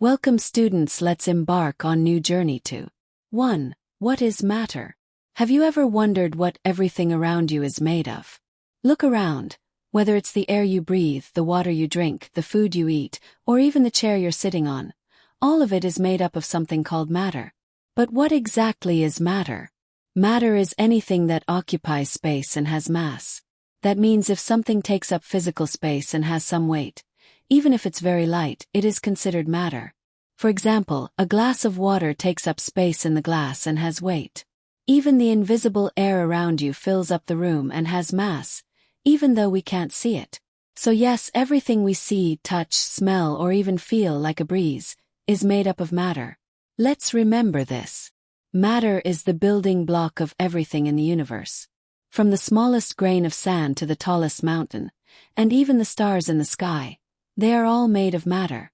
Welcome students, let's embark on new journey to 1. What is matter? Have you ever wondered what everything around you is made of? Look around, whether it's the air you breathe, the water you drink, the food you eat, or even the chair you're sitting on. All of it is made up of something called matter. But what exactly is matter? Matter is anything that occupies space and has mass. That means if something takes up physical space and has some weight, even if it's very light, it is considered matter. For example, a glass of water takes up space in the glass and has weight. Even the invisible air around you fills up the room and has mass, even though we can't see it. So yes, everything we see, touch, smell, or even feel like a breeze is made up of matter. Let's remember this. Matter is the building block of everything in the universe. From the smallest grain of sand to the tallest mountain, and even the stars in the sky, they are all made of matter.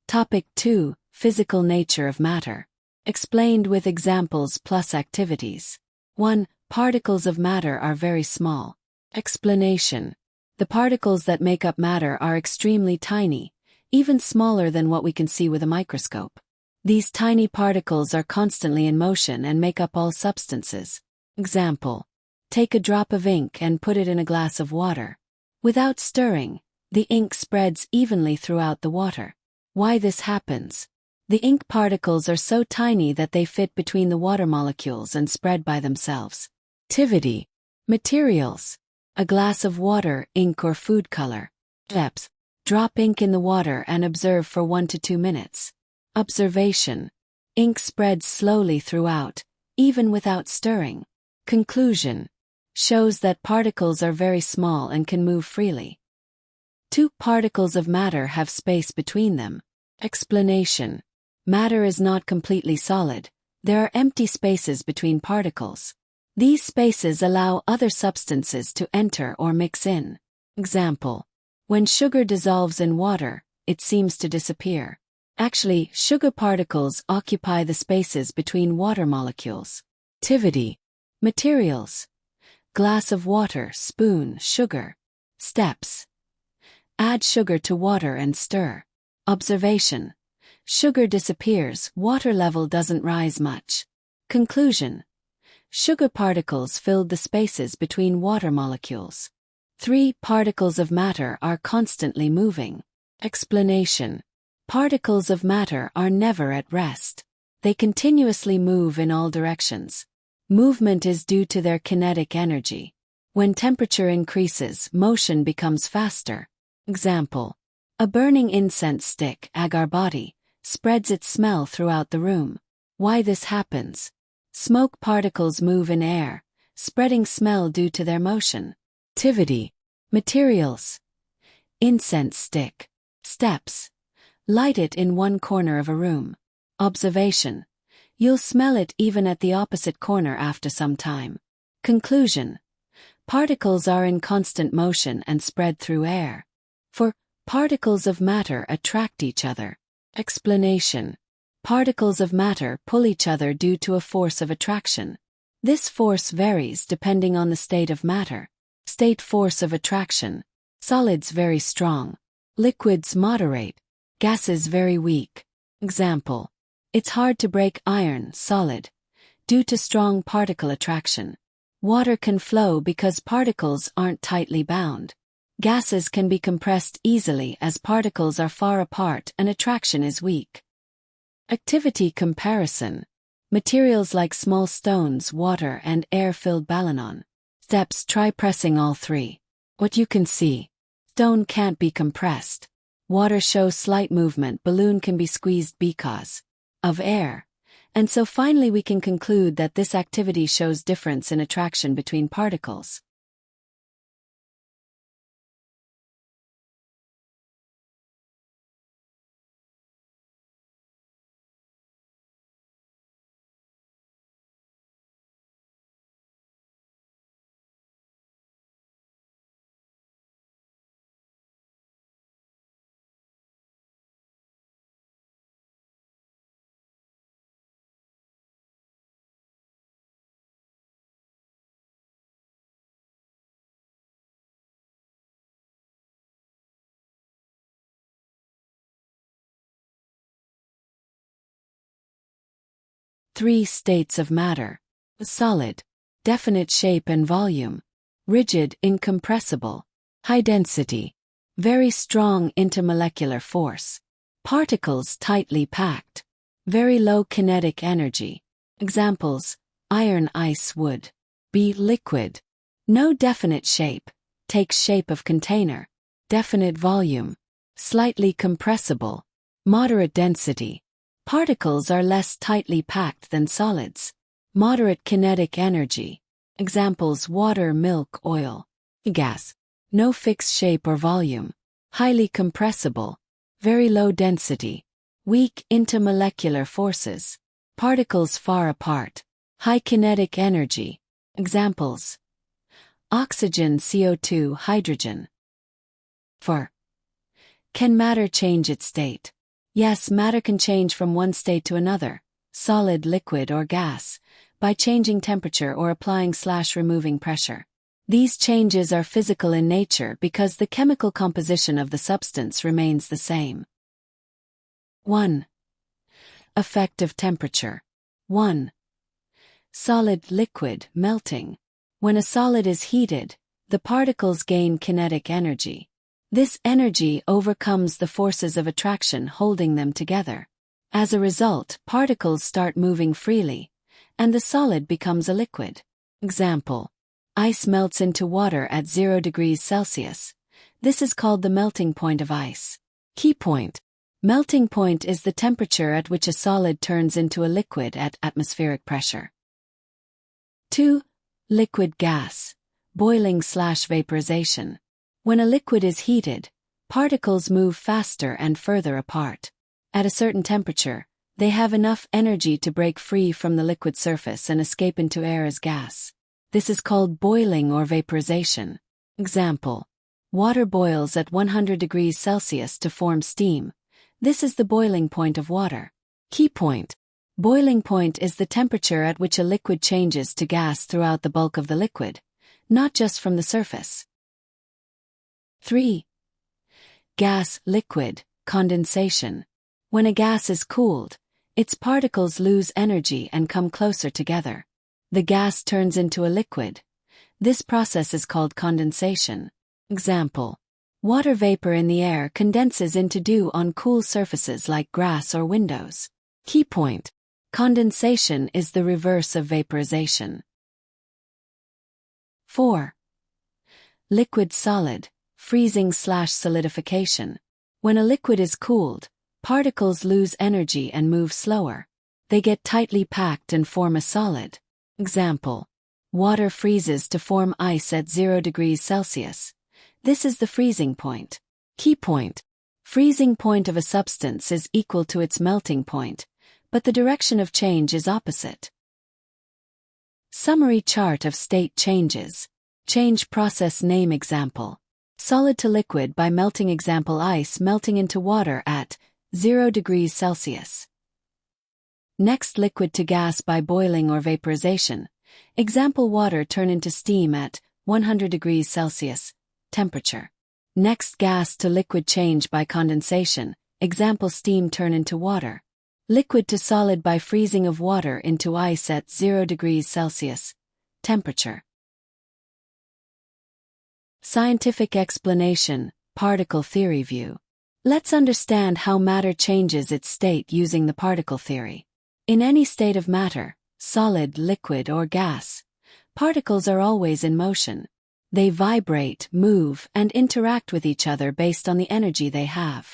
Topic 2. Physical nature of matter. Explained with examples plus activities. 1. Particles of matter are very small. Explanation. The particles that make up matter are extremely tiny, even smaller than what we can see with a microscope. These tiny particles are constantly in motion and make up all substances. Example. Take a drop of ink and put it in a glass of water. Without stirring, the ink spreads evenly throughout the water. Why this happens? The ink particles are so tiny that they fit between the water molecules and spread by themselves. Activity. Materials. A glass of water, ink or food color. Steps. Drop ink in the water and observe for 1 to 2 minutes. Observation. Ink spreads slowly throughout, even without stirring. Conclusion. Shows that particles are very small and can move freely. 2 particles of matter have space between them. Explanation. Matter is not completely solid. There are empty spaces between particles. These spaces allow other substances to enter or mix in. Example. When sugar dissolves in water, it seems to disappear. Actually, sugar particles occupy the spaces between water molecules. Activity. Materials. Glass of water, spoon, sugar. Steps. Add sugar to water and stir. Observation. Sugar disappears, water level doesn't rise much. Conclusion. Sugar particles filled the spaces between water molecules. 3 particles of matter are constantly moving. Explanation. Particles of matter are never at rest. They continuously move in all directions. Movement is due to their kinetic energy. When temperature increases, motion becomes faster. Example. A burning incense stick, agarbati, spreads its smell throughout the room. Why this happens? Smoke particles move in air, spreading smell due to their motion. Activity. Materials. Incense stick. Steps. Light it in one corner of a room. Observation. You'll smell it even at the opposite corner after some time. Conclusion. Particles are in constant motion and spread through air. 4. Particles of matter attract each other. Explanation. Particles of matter pull each other due to a force of attraction. This force varies depending on the state of matter. State force of attraction. Solids very strong. Liquids moderate. Gases very weak. Example. It's hard to break iron, solid, due to strong particle attraction. Water can flow because particles aren't tightly bound. Gases can be compressed easily as particles are far apart and attraction is weak. Activity comparison. Materials like small stones, water, and air-filled balanon. Steps. Try pressing all 3. What you can see. Stone can't be compressed. Water shows slight movement, balloon can be squeezed because of air. And so finally we can conclude that this activity shows difference in attraction between particles. 3 states of matter: solid, definite shape and volume; rigid, incompressible; high density, very strong intermolecular force; particles tightly packed; very low kinetic energy. Examples: iron, ice, wood. B. Liquid. No definite shape, takes shape of container; definite volume, slightly compressible; moderate density, particles are less tightly packed than solids; moderate kinetic energy. Examples: water, milk, oil. Gas. No fixed shape or volume, highly compressible; very low density; weak intermolecular forces; particles far apart; high kinetic energy. Examples: oxygen, CO2, hydrogen. 4. Can matter change its state? Yes, matter can change from one state to another, solid, liquid, or gas, by changing temperature or applying/removing pressure. These changes are physical in nature because the chemical composition of the substance remains the same. 1. Effect of temperature. 1. Solid, liquid, melting. When a solid is heated, the particles gain kinetic energy. This energy overcomes the forces of attraction holding them together. As a result, particles start moving freely, and the solid becomes a liquid. Example: ice melts into water at 0 degrees Celsius. This is called the melting point of ice. Key point: melting point is the temperature at which a solid turns into a liquid at atmospheric pressure. 2. Liquid gas. Boiling/vaporization. When a liquid is heated, particles move faster and further apart. At a certain temperature, they have enough energy to break free from the liquid surface and escape into air as gas. This is called boiling or vaporization. Example: water boils at 100 degrees Celsius to form steam. This is the boiling point of water. Key point: boiling point is the temperature at which a liquid changes to gas throughout the bulk of the liquid, not just from the surface. 3. Gas, liquid, condensation. When a gas is cooled, its particles lose energy and come closer together. The gas turns into a liquid. This process is called condensation. Example: water vapor in the air condenses into dew on cool surfaces like grass or windows. Key point: condensation is the reverse of vaporization. 4. Liquid-solid. Freezing/solidification. When a liquid is cooled, particles lose energy and move slower. They get tightly packed and form a solid. Example: water freezes to form ice at 0 degrees Celsius. This is the freezing point. Key point: freezing point of a substance is equal to its melting point, but the direction of change is opposite. Summary chart of state changes. Change process name. Example: solid to liquid by melting. Example: ice melting into water at 0 degrees Celsius. Next, liquid to gas by boiling or vaporization. Example: water turn into steam at 100 degrees Celsius temperature. Next, gas to liquid change by condensation. Example: steam turn into water. Liquid to solid by freezing of water into ice at 0 degrees Celsius temperature. Scientific explanation, particle theory view. Let's understand how matter changes its state using the particle theory. In any state of matter, solid, liquid, or gas, particles are always in motion. They vibrate, move, and interact with each other based on the energy they have.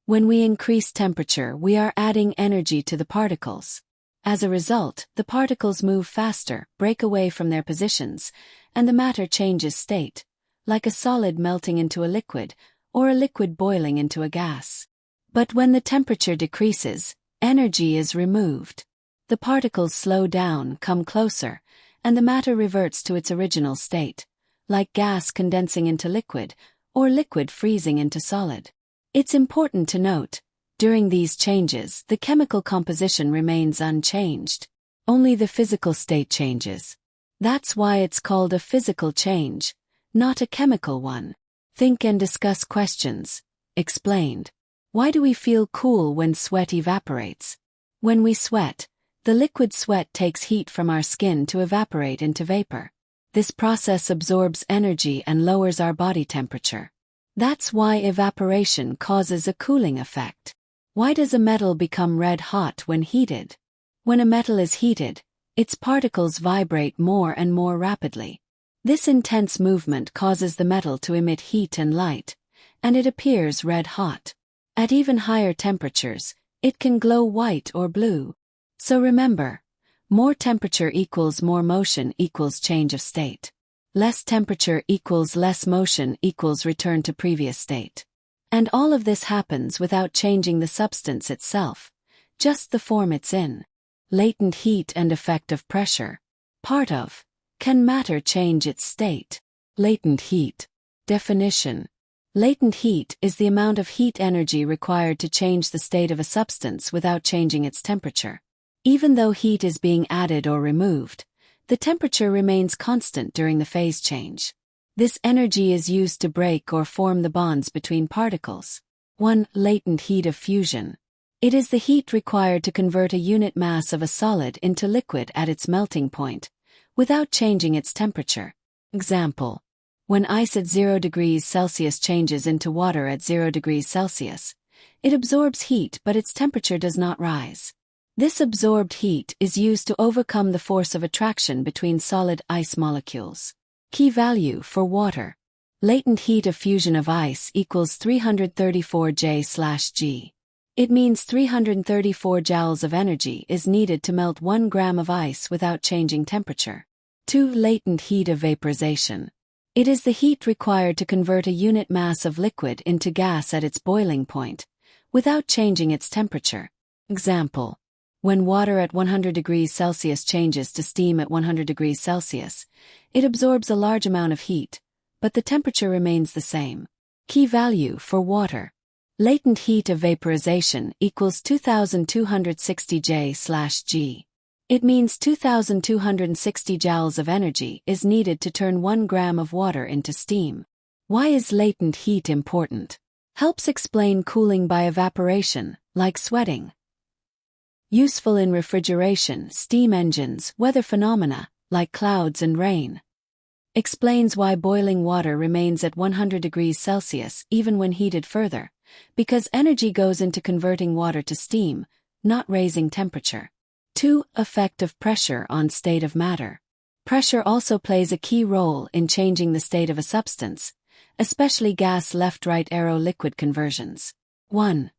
When we increase temperature, we are adding energy to the particles. As a result, the particles move faster, break away from their positions, and the matter changes state, like a solid melting into a liquid, or a liquid boiling into a gas. But when the temperature decreases, energy is removed. The particles slow down, come closer, and the matter reverts to its original state, like gas condensing into liquid, or liquid freezing into solid. It's important to note, during these changes, the chemical composition remains unchanged. Only the physical state changes. That's why it's called a physical change, not a chemical one. Think and discuss questions. Explained. Why do we feel cool when sweat evaporates? When we sweat, The liquid sweat takes heat from our skin to evaporate into vapor. This process absorbs energy and lowers our body temperature. That's why evaporation causes a cooling effect. Why does a metal become red hot when heated? When a metal is heated, its particles vibrate more and more rapidly. This intense movement causes the metal to emit heat and light, and it appears red hot. At even higher temperatures, it can glow white or blue. So remember, more temperature equals more motion equals change of state. Less temperature equals less motion equals return to previous state. And all of this happens without changing the substance itself, just the form it's in. Latent heat and effect of pressure. Part of. Can matter change its state? Latent heat. Definition. Latent heat is the amount of heat energy required to change the state of a substance without changing its temperature. Even though heat is being added or removed, the temperature remains constant during the phase change. This energy is used to break or form the bonds between particles. 1. Latent heat of fusion. It is the heat required to convert a unit mass of a solid into liquid at its melting point, without changing its temperature. Example. When ice at 0 degrees Celsius changes into water at 0 degrees Celsius, it absorbs heat but its temperature does not rise. This absorbed heat is used to overcome the force of attraction between solid ice molecules. Key value for water. Latent heat of fusion of ice equals 334 J/G. It means 334 joules of energy is needed to melt 1 gram of ice without changing temperature. 2. Latent heat of vaporization. It is the heat required to convert a unit mass of liquid into gas at its boiling point, without changing its temperature. Example. When water at 100 degrees Celsius changes to steam at 100 degrees Celsius, it absorbs a large amount of heat, but the temperature remains the same. Key value for water. Latent heat of vaporization equals 2260 J/G. It means 2260 joules of energy is needed to turn 1 gram of water into steam. Why is latent heat important? Helps explain cooling by evaporation, like sweating. Useful in refrigeration, steam engines, weather phenomena, like clouds and rain. Explains why boiling water remains at 100 degrees Celsius even when heated further, because energy goes into converting water to steam, not raising temperature. 2. Effect of pressure on state of matter. Pressure also plays a key role in changing the state of a substance, especially gas left-right arrow liquid conversions. 1.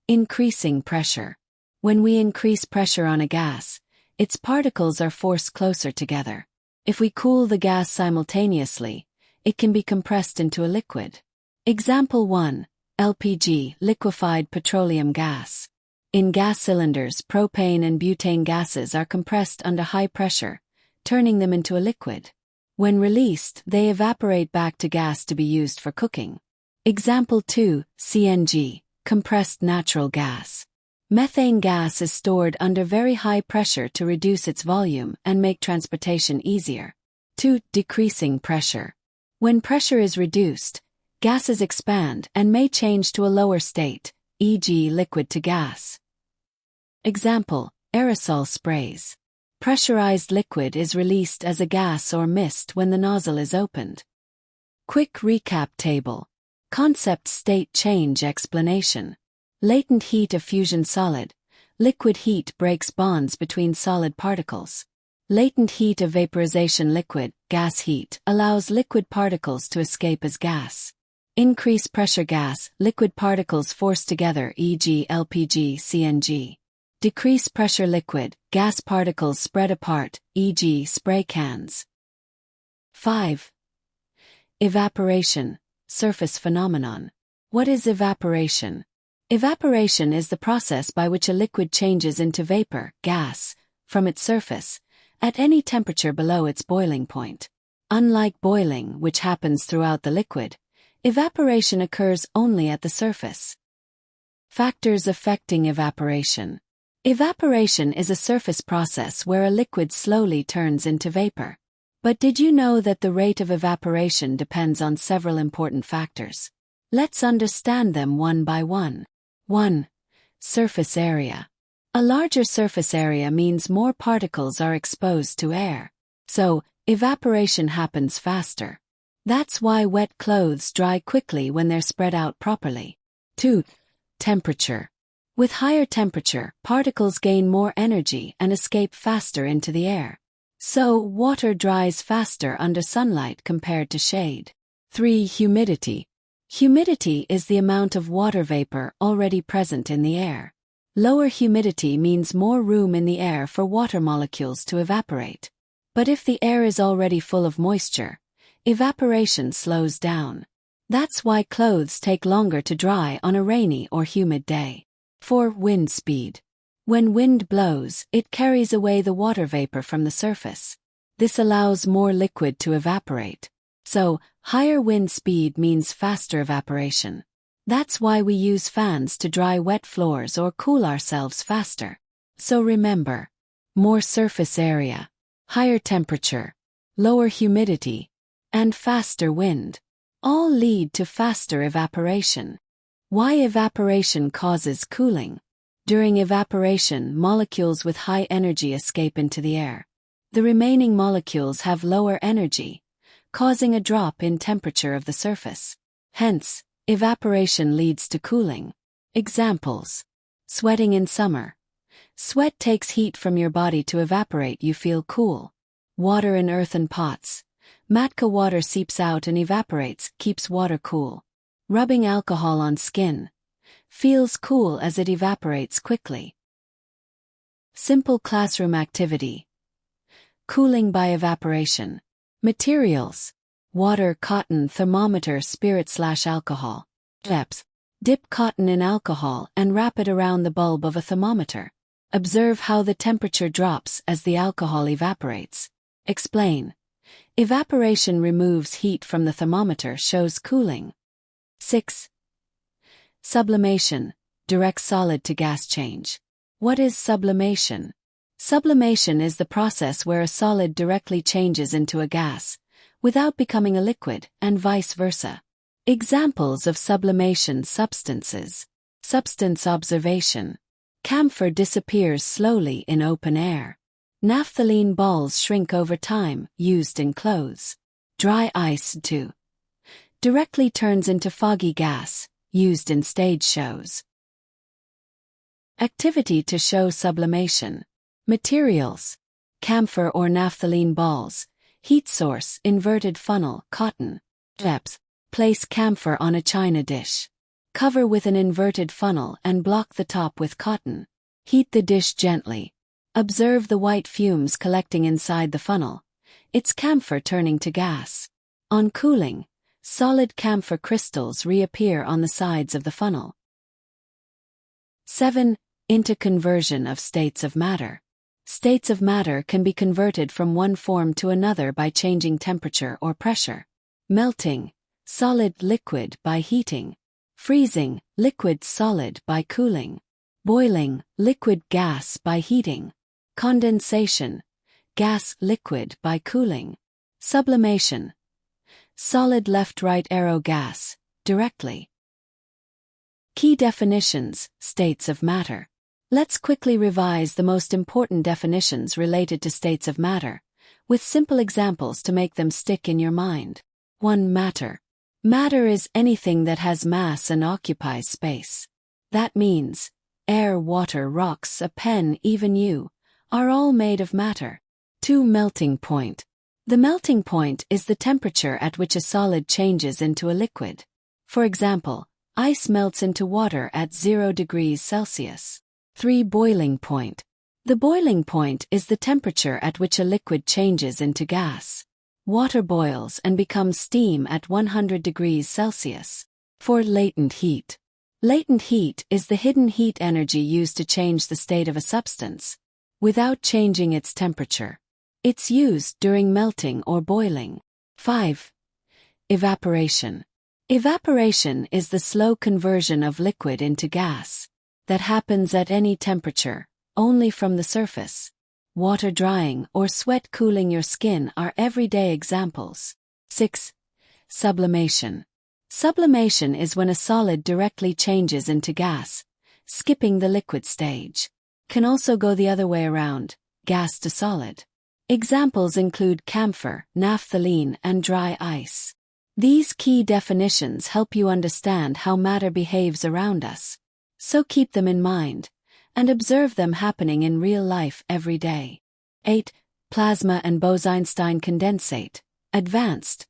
Increasing pressure. When we increase pressure on a gas, its particles are forced closer together. If we cool the gas simultaneously, it can be compressed into a liquid. Example 1. LPG, liquefied petroleum gas. In gas cylinders, propane and butane gases are compressed under high pressure, turning them into a liquid. When released, they evaporate back to gas to be used for cooking. Example 2. CNG, compressed natural gas. Methane gas is stored under very high pressure to reduce its volume and make transportation easier. 2. Decreasing pressure. When pressure is reduced, gases expand and may change to a lower state, e.g. liquid to gas. Example, aerosol sprays. Pressurized liquid is released as a gas or mist when the nozzle is opened. Quick recap table. Concept state change explanation. Latent heat of fusion solid. Liquid heat breaks bonds between solid particles. Latent heat of vaporization liquid, gas heat, allows liquid particles to escape as gas. Increase pressure gas, liquid particles forced together e.g. LPG, CNG. Decrease pressure liquid, gas particles spread apart, e.g. spray cans. 5. Evaporation, surface phenomenon. What is evaporation? Evaporation is the process by which a liquid changes into vapor, gas, from its surface, at any temperature below its boiling point. Unlike boiling, which happens throughout the liquid, evaporation occurs only at the surface. Factors affecting evaporation. Evaporation is a surface process where a liquid slowly turns into vapor. But did you know that the rate of evaporation depends on several important factors? Let's understand them one by one. 1. Surface area. A larger surface area means more particles are exposed to air. So, evaporation happens faster. That's why wet clothes dry quickly when they're spread out properly. 2. Temperature. With higher temperature, particles gain more energy and escape faster into the air. So, water dries faster under sunlight compared to shade. 3. Humidity. Humidity is the amount of water vapor already present in the air. Lower humidity means more room in the air for water molecules to evaporate. But if the air is already full of moisture, evaporation slows down. That's why clothes take longer to dry on a rainy or humid day. 4. Wind speed. When wind blows, it carries away the water vapor from the surface. This allows more liquid to evaporate. So, higher wind speed means faster evaporation. That's why we use fans to dry wet floors or cool ourselves faster. So remember, more surface area, higher temperature, lower humidity, and faster wind all lead to faster evaporation. Why evaporation causes cooling? During evaporation, molecules with high energy escape into the air. The remaining molecules have lower energy, causing a drop in temperature of the surface. Hence, evaporation leads to cooling. Examples. Sweating in summer. Sweat takes heat from your body to evaporate, you feel cool. Water in earthen pots. Matka water seeps out and evaporates, keeps water cool. Rubbing alcohol on skin. Feels cool as it evaporates quickly. Simple classroom activity. Cooling by evaporation. Materials. Water, cotton, thermometer, spirit/alcohol. Steps. Dip cotton in alcohol and wrap it around the bulb of a thermometer. Observe how the temperature drops as the alcohol evaporates. Explain. Evaporation removes heat from the thermometer, shows cooling. 6. Sublimation, direct solid to gas change. What is sublimation? Sublimation is the process where a solid directly changes into a gas, without becoming a liquid, and vice versa. Examples of sublimation substances. Substance observation. Camphor disappears slowly in open air. Naphthalene balls shrink over time, used in clothes. Dry ice, too. Directly turns into foggy gas, used in stage shows. Activity to show sublimation. Materials. Camphor or naphthalene balls. Heat source, inverted funnel, cotton. Steps. Place camphor on a china dish. Cover with an inverted funnel and block the top with cotton. Heat the dish gently. Observe the white fumes collecting inside the funnel. It's camphor turning to gas. On cooling, solid camphor crystals reappear on the sides of the funnel. 7. Interconversion of states of matter. States of matter can be converted from one form to another by changing temperature or pressure. Melting, solid-liquid by heating. Freezing, liquid-solid by cooling. Boiling, liquid-gas by heating. Condensation, gas-liquid by cooling. Sublimation, solid left-right arrow gas, directly. Key definitions, states of matter. Let's quickly revise the most important definitions related to states of matter, with simple examples to make them stick in your mind. 1. Matter. Matter is anything that has mass and occupies space. That means, air, water, rocks, a pen, even you, are all made of matter. 2. Melting point. The melting point is the temperature at which a solid changes into a liquid. For example, ice melts into water at 0 degrees Celsius. 3. Boiling point. The boiling point is the temperature at which a liquid changes into gas. Water boils and becomes steam at 100 degrees Celsius. 4. Latent heat. Latent heat is the hidden heat energy used to change the state of a substance, without changing its temperature. It's used during melting or boiling. 5. Evaporation. Evaporation is the slow conversion of liquid into gas that happens at any temperature, only from the surface. Water drying or sweat cooling your skin are everyday examples. 6. Sublimation. Sublimation is when a solid directly changes into gas, skipping the liquid stage. can also go the other way around, gas to solid. Examples include camphor, naphthalene, and dry ice. These key definitions help you understand how matter behaves around us. So keep them in mind, and observe them happening in real life every day. 8. Plasma and Bose-Einstein condensate. Advanced.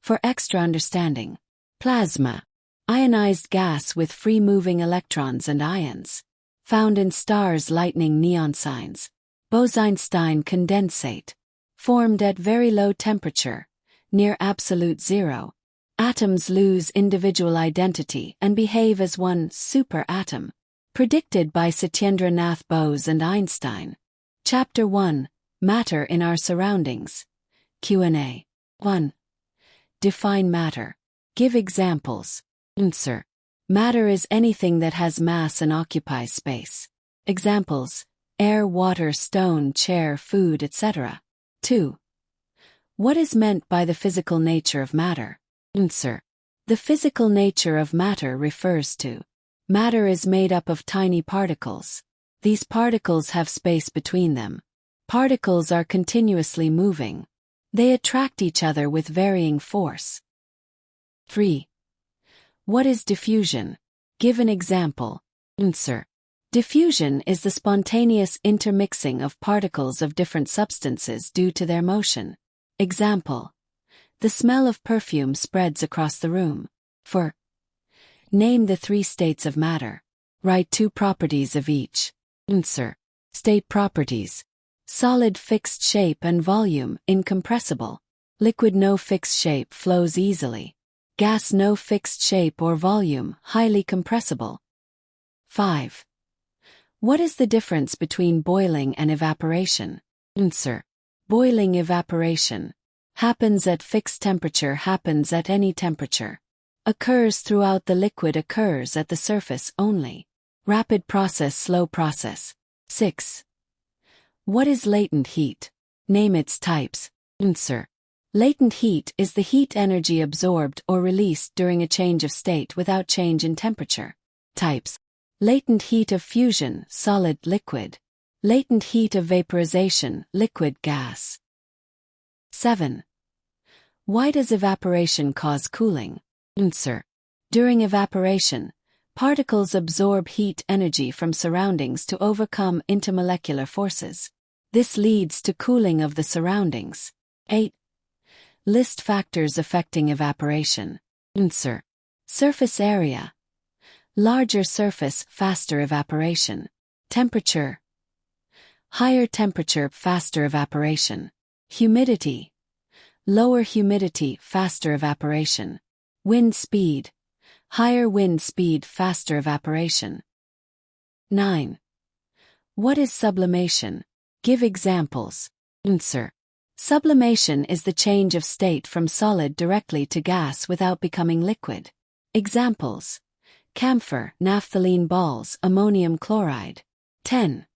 For extra understanding. Plasma. Ionized gas with free-moving electrons and ions. Found in stars, lightning, neon signs. Bose-Einstein condensate. Formed at very low temperature, near absolute zero. Atoms lose individual identity and behave as one superatom. Predicted by Satyendranath Bose and Einstein. Chapter 1. Matter in our surroundings. Q&A. 1. Define matter. Give examples. Answer. Matter is anything that has mass and occupies space. Examples: air, water, stone, chair, food, etc. 2. What is meant by the physical nature of matter? Answer. The physical nature of matter refers to matter is made up of tiny particles. These particles have space between them. Particles are continuously moving. They attract each other with varying force. 3. What is diffusion? Give an example. Answer. Diffusion is the spontaneous intermixing of particles of different substances due to their motion. Example: the smell of perfume spreads across the room. 4. Name the 3 states of matter. Write 2 properties of each. Answer. State properties: solid, fixed shape and volume, incompressible. Liquid, no fixed shape, flows easily. Gas, no fixed shape or volume, highly compressible. 5. What is the difference between boiling and evaporation? Answer. Boiling evaporation happens at fixed temperature, happens at any temperature. Occurs throughout the liquid, occurs at the surface only. Rapid process, slow process. 6. What is latent heat? Name its types. Answer. Latent heat is the heat energy absorbed or released during a change of state without change in temperature. Types: latent heat of fusion, solid, liquid. Latent heat of vaporization, liquid, gas. 7. Why does evaporation cause cooling? Answer. During evaporation, particles absorb heat energy from surroundings to overcome intermolecular forces. This leads to cooling of the surroundings. 8. List factors affecting evaporation. Answer. Surface area. Larger surface, faster evaporation. Temperature. Higher temperature, faster evaporation. Humidity. Lower humidity, faster evaporation. Wind speed. Higher wind speed, faster evaporation. 9. What is sublimation? Give examples. Answer. Sublimation is the change of state from solid directly to gas without becoming liquid. Examples: camphor, naphthalene balls, ammonium chloride. 10.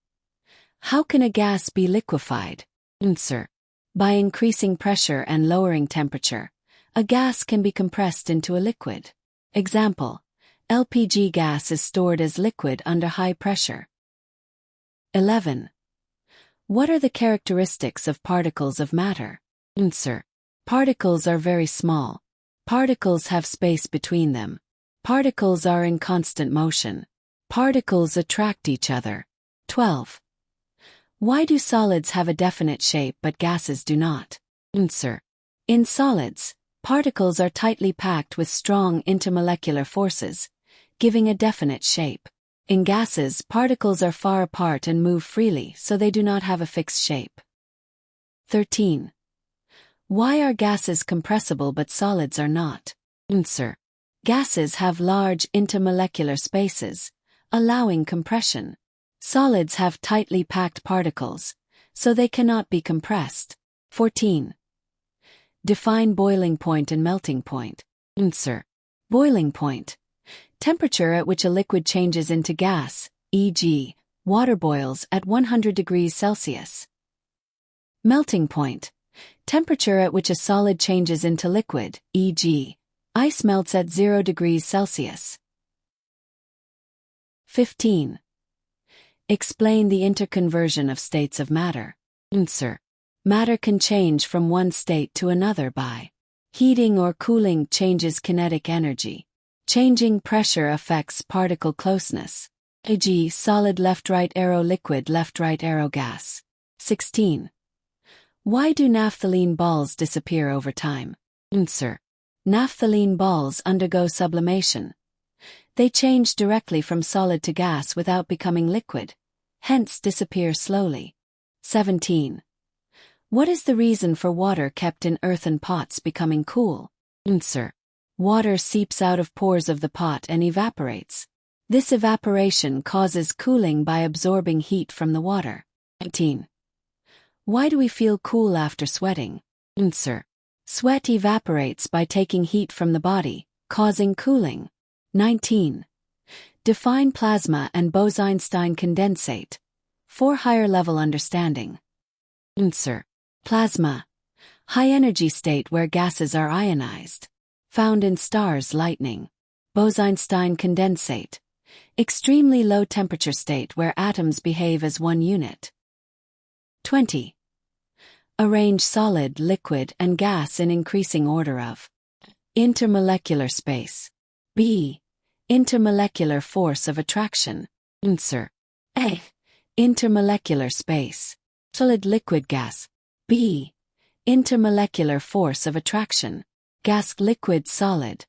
How can a gas be liquefied? Answer. By increasing pressure and lowering temperature, a gas can be compressed into a liquid. Example: LPG gas is stored as liquid under high pressure. 11. What are the characteristics of particles of matter? Answer. Particles are very small. Particles have space between them. Particles are in constant motion. Particles attract each other. 12. Why do solids have a definite shape but gases do not? Answer. In solids, particles are tightly packed with strong intermolecular forces, giving a definite shape. In gases, particles are far apart and move freely, so they do not have a fixed shape. 13. Why are gases compressible but solids are not? Answer. Gases have large intermolecular spaces, allowing compression. Solids have tightly packed particles, so they cannot be compressed. 14. Define boiling point and melting point. Answer. Boiling point. Temperature at which a liquid changes into gas, e.g., water boils at 100 degrees Celsius. Melting point. Temperature at which a solid changes into liquid, e.g., ice melts at 0 degrees Celsius. 15. Explain the interconversion of states of matter. Answer. Matter can change from one state to another by heating or cooling changes kinetic energy. Changing pressure affects particle closeness. E.g., solid left-right arrow liquid left-right arrow gas. 16. Why do naphthalene balls disappear over time? Answer. Naphthalene balls undergo sublimation. They change directly from solid to gas without becoming liquid, hence disappear slowly. 17. What is the reason for water kept in earthen pots becoming cool? Answer. Water seeps out of pores of the pot and evaporates. This evaporation causes cooling by absorbing heat from the water. 18. Why do we feel cool after sweating? Answer. Sweat evaporates by taking heat from the body, causing cooling. 19. Define plasma and Bose-Einstein condensate. For higher level understanding. Answer. Plasma. High energy state where gases are ionized. Found in stars, lightning. Bose-Einstein condensate. Extremely low temperature state where atoms behave as one unit. 20. Arrange solid, liquid, and gas in increasing order of intermolecular space. B. Intermolecular force of attraction. Answer. A. Intermolecular space. Solid, liquid, gas. B. Intermolecular force of attraction. Gas, liquid, solid.